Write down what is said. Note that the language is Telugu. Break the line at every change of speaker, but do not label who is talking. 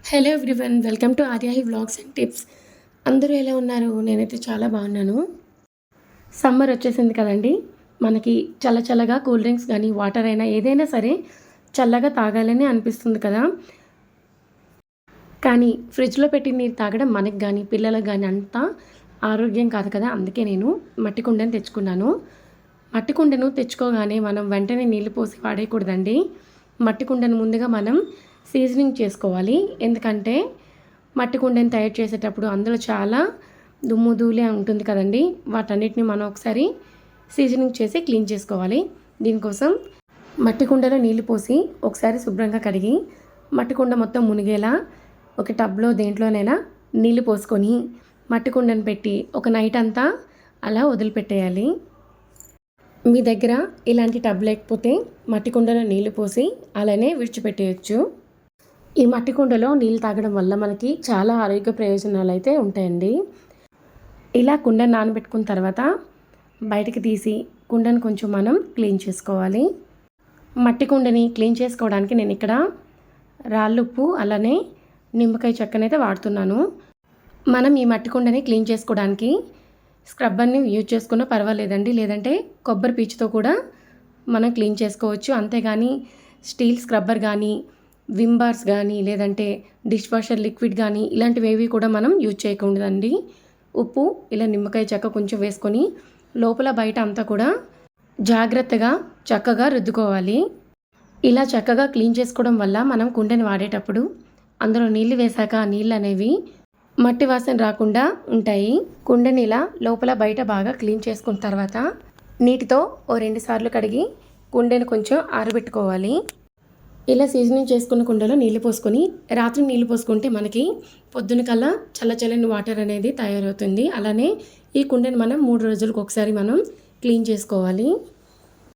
Hello everyone, welcome to Aryahi vlogs and tips. అందరూ ఎలా ఉన్నారు? నేనైతే చాలా బాగున్నాను. సమ్మర్ వచ్చేసింది కదండి. మనకి చల్లగా కూల్ డ్రింక్స్ కానీ వాటర్ అయినా ఏదైనా సరే చల్లగా తాగాలని అనిపిస్తుంది కదా. కానీ ఫ్రిడ్జ్లో పెట్టి నీరు తాగడం మనకి కానీ పిల్లలకు కానీ అంత ఆరోగ్యం కాదు కదా. అందుకే నేను మట్టి కుండను తెచ్చుకున్నాను. మట్టి కుండను తెచ్చుకోగానే మనం వెంటనే నీళ్ళు పోసి వాడేయకూడదండి. మట్టి కుండను ముందుగా మనం సీజనింగ్ చేసుకోవాలి. ఎందుకంటే మట్టి కుండను తయారు చేసేటప్పుడు అందులో చాలా దుమ్ము ధూళి ఉంటుంది కదండి. వాటన్నిటిని మనం ఒకసారి సీజనింగ్ చేసి క్లీన్ చేసుకోవాలి. దీనికోసం మట్టి కుండలో నీళ్లు పోసి ఒకసారి శుభ్రంగా కడిగి మట్టి కుండ మొత్తం మునిగేలా ఒక టబ్లో దేంట్లోనైనా నీళ్లు పోసుకొని మట్టి కుండను పెట్టి ఒక నైట్ అంతా అలా వదిలిపెట్టేయాలి. మీ దగ్గర ఇలాంటి టబ్ లేకపోతే మట్టి కుండలో నీళ్లు పోసి అలానే విడిచిపెట్టేయచ్చు. ఈ మట్టి కుండలో నీళ్ళు తాగడం వల్ల మనకి చాలా ఆరోగ్య ప్రయోజనాలు అయితే ఉంటాయండి. ఇలా కుండను నానబెట్టుకున్న తర్వాత బయటికి తీసి కుండను కొంచెం మనం క్లీన్ చేసుకోవాలి. మట్టి కుండని క్లీన్ చేసుకోవడానికి నేను ఇక్కడ రాళ్ళుప్పు అలానే నిమ్మకాయ చెక్కనైతే వాడుతున్నాను. మనం ఈ మట్టి కుండని క్లీన్ చేసుకోవడానికి స్క్రబ్బర్ని యూజ్ చేసుకున్నా పర్వాలేదండి. లేదంటే కొబ్బరి పీచుతో కూడా మనం క్లీన్ చేసుకోవచ్చు. అంతేగాని స్టీల్ స్క్రబ్బర్ కానీ విమ్ బార్స్ కానీ లేదంటే డిష్ వాషర్ లిక్విడ్ కానీ ఇలాంటివి కూడా మనం యూజ్ చేయకూడదండి. ఉప్పు ఇలా నిమ్మకాయ చెక్క కొంచెం వేసుకొని లోపల బయట అంతా కూడా జాగ్రత్తగా చక్కగా రుద్దుకోవాలి. ఇలా చక్కగా క్లీన్ చేసుకోవడం వల్ల మనం కుండని వాడేటప్పుడు అందులో నీళ్లు వేశాక ఆ నీళ్ళు అనేవి మట్టి వాసన రాకుండా ఉంటాయి. కుండని ఇలా లోపల బయట బాగా క్లీన్ చేసుకున్న తర్వాత నీటితో ఓ 2 సార్లు కడిగి కుండని కొంచెం ఆరబెట్టుకోవాలి. ఇలా సీజనింగ్ చేసుకున్న కుండలో నీళ్లు పోసుకొని రాత్రి నీళ్లు పోసుకుంటే మనకి పొద్దున కల్లా చల్లని వాటర్ అనేది తయారవుతుంది. అలానే ఈ కుండని మనం 3 రోజులకు ఒకసారి మనం క్లీన్ చేసుకోవాలి.